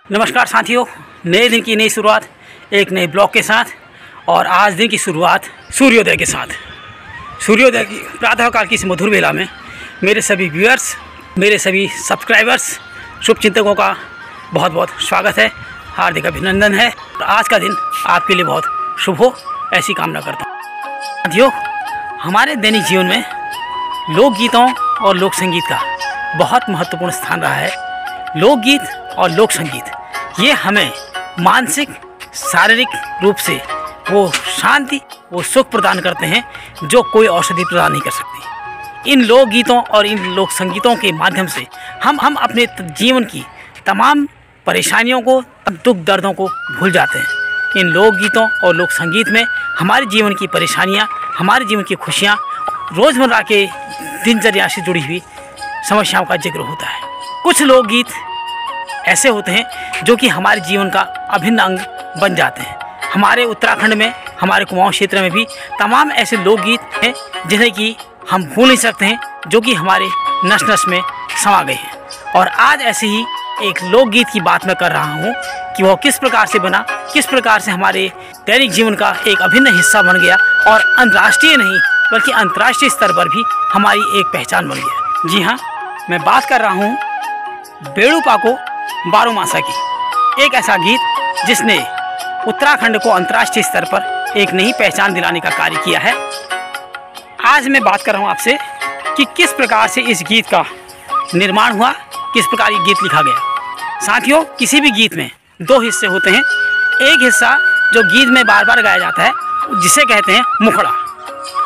नमस्कार साथियों, नए दिन की नई शुरुआत एक नए ब्लॉग के साथ। और आज दिन की शुरुआत सूर्योदय के साथ। सूर्योदय की प्रातःकाल की इस मधुर बेला में मेरे सभी व्यूअर्स, मेरे सभी सब्सक्राइबर्स, शुभचिंतकों का बहुत बहुत स्वागत है, हार्दिक अभिनंदन है। आज का दिन आपके लिए बहुत शुभ हो, ऐसी कामना करता हूँ। साथियों, हमारे दैनिक जीवन में लोकगीतों और लोक संगीत का बहुत महत्वपूर्ण स्थान रहा है। लोकगीत और लोक संगीत ये हमें मानसिक शारीरिक रूप से वो शांति, वो सुख प्रदान करते हैं जो कोई औषधि प्रदान नहीं कर सकती। इन लोकगीतों और इन लोक संगीतों के माध्यम से हम अपने जीवन की तमाम परेशानियों को, दुख दर्दों को भूल जाते हैं। इन लोकगीतों और लोक संगीत में हमारे जीवन की परेशानियाँ, हमारे जीवन की खुशियाँ, रोज़मर्रा के दिनचर्या से जुड़ी हुई समस्याओं का जिक्र होता है। कुछ लोकगीत ऐसे होते हैं जो कि हमारे जीवन का अभिन्न अंग बन जाते हैं। हमारे उत्तराखंड में, हमारे कुमाऊं क्षेत्र में भी तमाम ऐसे लोकगीत हैं जिन्हें कि हम भूल नहीं सकते हैं, जो कि हमारे नस नस में समा गए हैं। और आज ऐसे ही एक लोकगीत की बात मैं कर रहा हूँ कि वह किस प्रकार से बना, किस प्रकार से हमारे दैनिक जीवन का एक अभिन्न हिस्सा बन गया और अंतर्राष्ट्रीय नहीं बल्कि अंतर्राष्ट्रीय स्तर पर भी हमारी एक पहचान बन गया। जी हाँ, मैं बात कर रहा हूँ बेड़ू पाको बारोमासा की। एक ऐसा गीत जिसने उत्तराखंड को अंतर्राष्ट्रीय स्तर पर एक नई पहचान दिलाने का कार्य किया है। आज मैं बात कर रहा हूँ आपसे कि किस प्रकार से इस गीत का निर्माण हुआ, किस प्रकार ये गीत लिखा गया। साथियों, किसी भी गीत में दो हिस्से होते हैं। एक हिस्सा जो गीत में बार बार गाया जाता है जिसे कहते हैं मुखड़ा,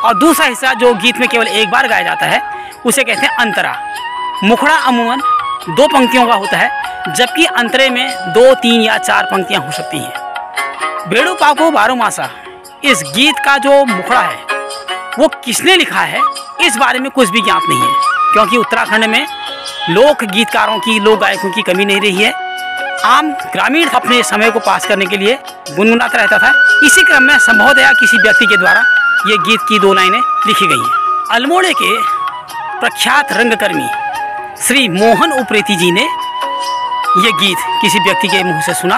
और दूसरा हिस्सा जो गीत में केवल एक बार गाया जाता है उसे कहते हैं अंतरा। मुखड़ा अमूमन 2 पंक्तियों का होता है, जबकि अंतरे में 2, 3 या 4 पंक्तियां हो सकती हैं। बेड़ू पाको बारोमासा इस गीत का जो मुखड़ा है वो किसने लिखा है, इस बारे में कुछ भी ज्ञात नहीं है, क्योंकि उत्तराखंड में लोक गीतकारों की, लोक गायकों की कमी नहीं रही है। आम ग्रामीण अपने समय को पास करने के लिए गुनगुनाता रहता था। इसी क्रम में संभवतया किसी व्यक्ति के द्वारा ये गीत की 2 लाइनें लिखी गई हैं। अल्मोड़े के प्रख्यात रंगकर्मी श्री मोहन उप्रेती जी ने ये गीत किसी व्यक्ति के मुंह से सुना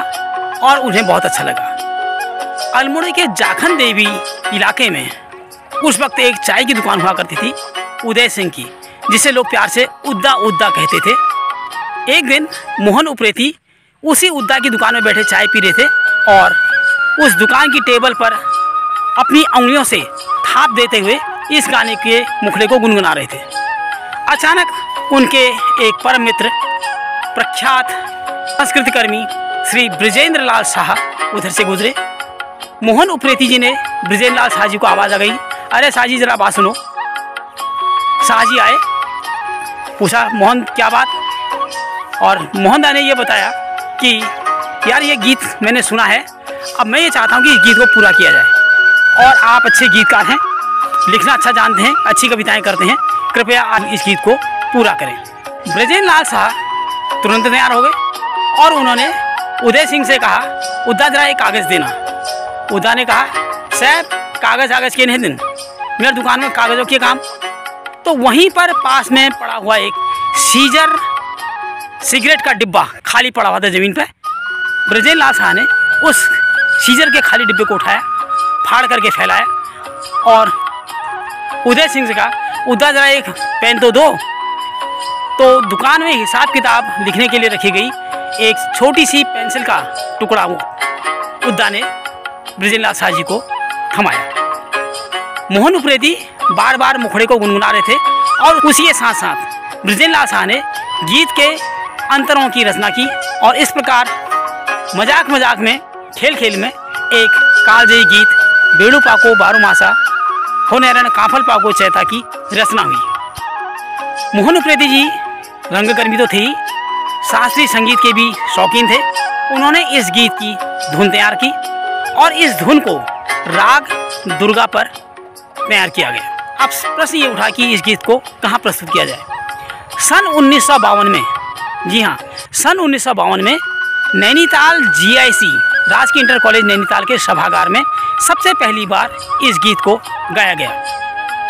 और उन्हें बहुत अच्छा लगा। अल्मोड़े के जाखन देवी इलाके में उस वक्त एक चाय की दुकान हुआ करती थी, उदय सिंह की, जिसे लोग प्यार से उद्दा उद्दा कहते थे। एक दिन मोहन उप्रेती उसी उद्दा की दुकान में बैठे चाय पी रहे थे और उस दुकान की टेबल पर अपनी उंगलियों से थाप देते हुए इस गाने के मुखड़े को गुनगुना रहे थे। अचानक उनके एक परम मित्र, प्रख्यात संस्कृत कर्मी श्री ब्रिजेंद्र लाल शाह उधर से गुजरे। मोहन उप्रेती जी ने ब्रिजेंद्र लाल शाह जी को आवाज़ आ गई, अरे शाह जी जरा बात सुनो। शाह जी आए, पूछा मोहन क्या बात, और मोहन दा ने ये बताया कि यार ये गीत मैंने सुना है, अब मैं ये चाहता हूँ कि इस गीत को पूरा किया जाए, और आप अच्छे गीतकार हैं, लिखना अच्छा जानते हैं, अच्छी कविताएँ करते हैं, कृपया आप इस गीत को पूरा करें। ब्रिजेंद्र लाल शाह तुरंत तैयार हो गए और उन्होंने उदय सिंह से कहा, उद्दा जरा एक कागज़ देना। उद्दा ने कहा, साहब कागज़ के नहीं दिन, मेरे दुकान में कागज़ों के काम। तो वहीं पर पास में पड़ा हुआ एक सीजर सिगरेट का डिब्बा खाली पड़ा हुआ था ज़मीन पर। ब्रिजेंद्र लाल शाह ने उस सीजर के खाली डिब्बे को उठाया, फाड़ करके फैलाया और उदय सिंह से कहा, उद्दा जरा एक पेन तो दो। तो दुकान में हिसाब किताब लिखने के लिए रखी गई एक छोटी सी पेंसिल का टुकड़ा उद्दा ने ब्रिजेंद्र लाल शाह जी को थमाया। मोहन उप्रेती बार बार मुखड़े को गुनगुना रहे थे और उसी के साथ साथ ब्रिजेंद्र लाल शाह ने गीत के अंतरों की रचना की, और इस प्रकार मजाक मजाक में, खेल खेल में एक कालजयी गीत बेड़ू पाको बारोमासा हो नैरण काफल पाको चैता की रचना हुई। मोहन उप्रेती जी रंगकर्मी तो थे ही, शास्त्रीय संगीत के भी शौकीन थे। उन्होंने इस गीत की धुन तैयार की और इस धुन को राग दुर्गा पर तैयार किया गया। अब प्रश्न ये उठा कि इस गीत को कहाँ प्रस्तुत किया जाए। सन 1952 में, जी हाँ, सन 1952 में नैनीताल GIC राजकीय इंटर कॉलेज नैनीताल के सभागार में सबसे पहली बार इस गीत को गाया गया।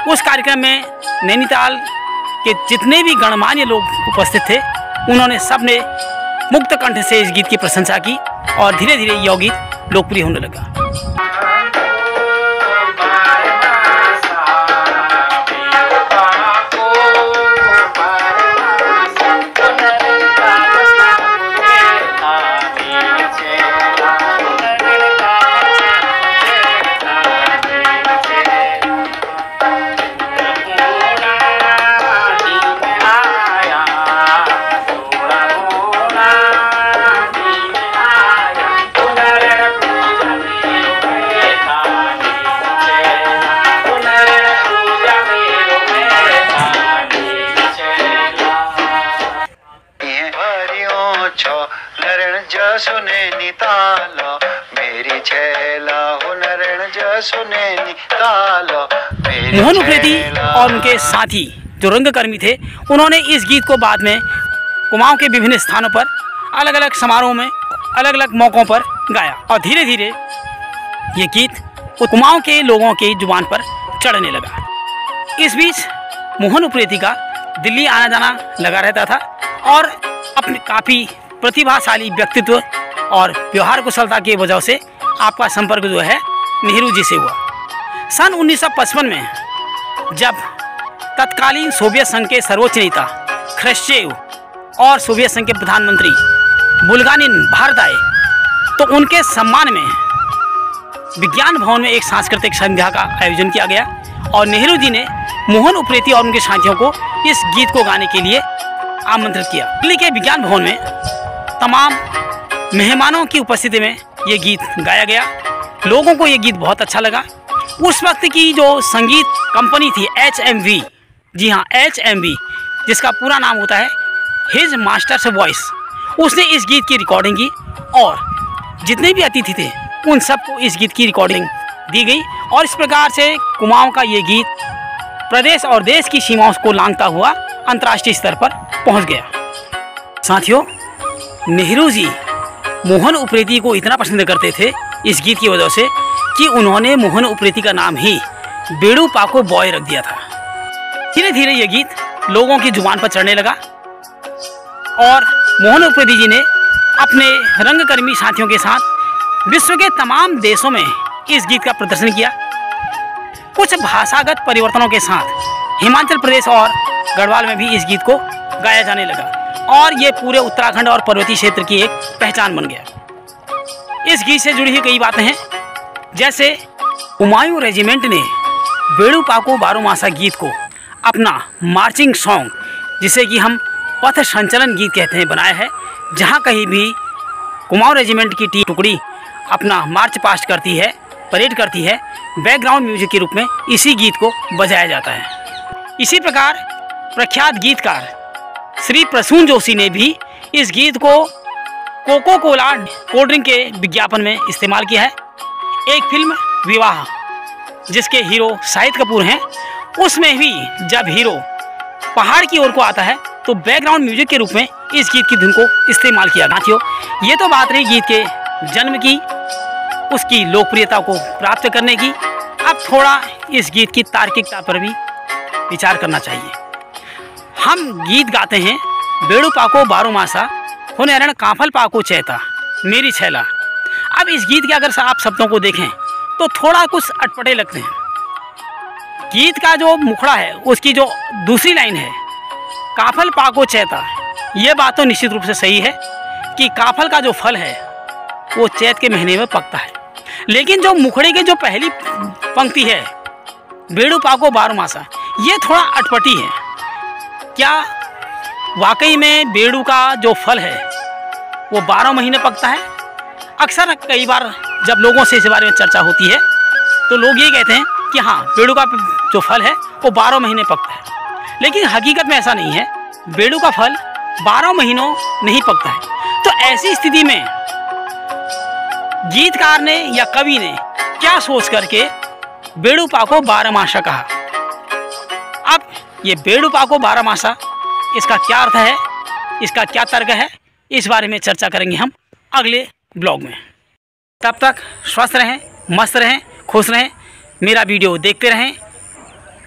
उस कार्यक्रम में नैनीताल के जितने भी गणमान्य लोग उपस्थित थे, उन्होंने सब ने मुक्त कंठ से इस गीत की प्रशंसा की और धीरे धीरे यह गीत लोकप्रिय होने लगा। सुने नितालो मेरी छैला हुनरण जो सुने नितालो। मोहन उप्रेती और उनके साथी जो रंगकर्मी थे, उन्होंने इस गीत को बाद में कुमाऊं के विभिन्न स्थानों पर अलग अलग समारोह में अलग अलग मौक़ों पर गाया और धीरे धीरे ये गीत कुमाऊं के लोगों की जुबान पर चढ़ने लगा। इस बीच मोहन उप्रेती का दिल्ली आना जाना लगा रहता था और अपने काफ़ी प्रतिभाशाली व्यक्तित्व और व्यवहार कुशलता की वजह से आपका संपर्क जो है नेहरू जी से हुआ। सन 1955 में जब तत्कालीन सोवियत संघ के सर्वोच्च नेता ख्रश्चेव और सोवियत संघ के प्रधानमंत्री बुल्गानिन भारत आए तो उनके सम्मान में विज्ञान भवन में एक सांस्कृतिक संध्या का आयोजन किया गया और नेहरू जी ने मोहन उप्रेती और उनके साथियों को इस गीत को गाने के लिए आमंत्रित किया। दिल्ली के विज्ञान भवन में तमाम मेहमानों की उपस्थिति में ये गीत गाया गया। लोगों को ये गीत बहुत अच्छा लगा। उस वक्त की जो संगीत कंपनी थी HMV, जी हाँ HMV, जिसका पूरा नाम होता है हिज मास्टर्स वॉइस, उसने इस गीत की रिकॉर्डिंग की और जितने भी अतिथि थे उन सबको इस गीत की रिकॉर्डिंग दी गई और इस प्रकार से कुमाऊं का ये गीत प्रदेश और देश की सीमाओं को लांघता हुआ अंतर्राष्ट्रीय स्तर पर पहुंच गया। साथियों, नेहरू जी मोहन उप्रेती को इतना पसंद करते थे इस गीत की वजह से कि उन्होंने मोहन उप्रेती का नाम ही बेड़ू पाको बॉय रख दिया था। धीरे धीरे ये गीत लोगों की जुबान पर चढ़ने लगा और मोहन उप्रेती जी ने अपने रंगकर्मी साथियों के साथ विश्व के तमाम देशों में इस गीत का प्रदर्शन किया। कुछ भाषागत परिवर्तनों के साथ हिमाचल प्रदेश और गढ़वाल में भी इस गीत को गाया जाने लगा और ये पूरे उत्तराखंड और पर्वतीय क्षेत्र की एक पहचान बन गया। इस गीत से जुड़ी हुई कई बातें हैं, जैसे कुमाऊं रेजिमेंट ने बेड़ू पाको बारोमासा गीत को अपना मार्चिंग सॉन्ग, जिसे कि हम पथ संचलन गीत कहते हैं, बनाया है। जहाँ कहीं भी कुमाऊं रेजिमेंट की टुकड़ी अपना मार्च पास्ट करती है, परेड करती है, बैकग्राउंड म्यूजिक के रूप में इसी गीत को बजाया जाता है। इसी प्रकार प्रख्यात गीतकार श्री प्रसून जोशी ने भी इस गीत को कोको कोला कोल्ड ड्रिंक के विज्ञापन में इस्तेमाल किया है। एक फिल्म विवाह, जिसके हीरो शाहिद कपूर हैं, उसमें भी जब हीरो पहाड़ की ओर को आता है तो बैकग्राउंड म्यूजिक के रूप में इस गीत की धुन को इस्तेमाल किया। साथियों, ये तो बात रही गीत के जन्म की, उसकी लोकप्रियता को प्राप्त करने की। अब थोड़ा इस गीत की तार्किकता पर भी विचार करना चाहिए। हम गीत गाते हैं बेड़ू पाको बारोमासा हुनरण काफल पाको चैता मेरी छैला। अब इस गीत के अगर आप शब्दों को देखें तो थोड़ा कुछ अटपटे लगते हैं। गीत का जो मुखड़ा है, उसकी जो दूसरी लाइन है काफल पाको चैता, ये बात तो निश्चित रूप से सही है कि काफल का जो फल है वो चैत के महीने में पकता है। लेकिन जो मुखड़े की जो पहली पंक्ति है बेड़ू पाको बारोमासा, ये थोड़ा अटपटी है। क्या वाकई में बेड़ू का जो फल है वो 12 महीने पकता है? अक्सर कई बार जब लोगों से इस बारे में चर्चा होती है तो लोग ये कहते हैं कि हाँ, बेड़ू का जो फल है वो 12 महीने पकता है, लेकिन हकीकत में ऐसा नहीं है। बेड़ू का फल 12 महीनों नहीं पकता है। तो ऐसी स्थिति में गीतकार ने या कवि ने क्या सोच करके बेड़ू पाको बारहमासा कहा? अब ये बेड़ू पाको बारहमासा, इसका क्या अर्थ है, इसका क्या तर्क है, इस बारे में चर्चा करेंगे हम अगले ब्लॉग में। तब तक स्वस्थ रहें, मस्त रहें, खुश रहें, मेरा वीडियो देखते रहें।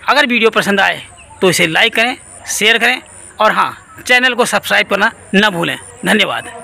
अगर वीडियो पसंद आए तो इसे लाइक करें, शेयर करें और हाँ, चैनल को सब्सक्राइब करना न भूलें। धन्यवाद।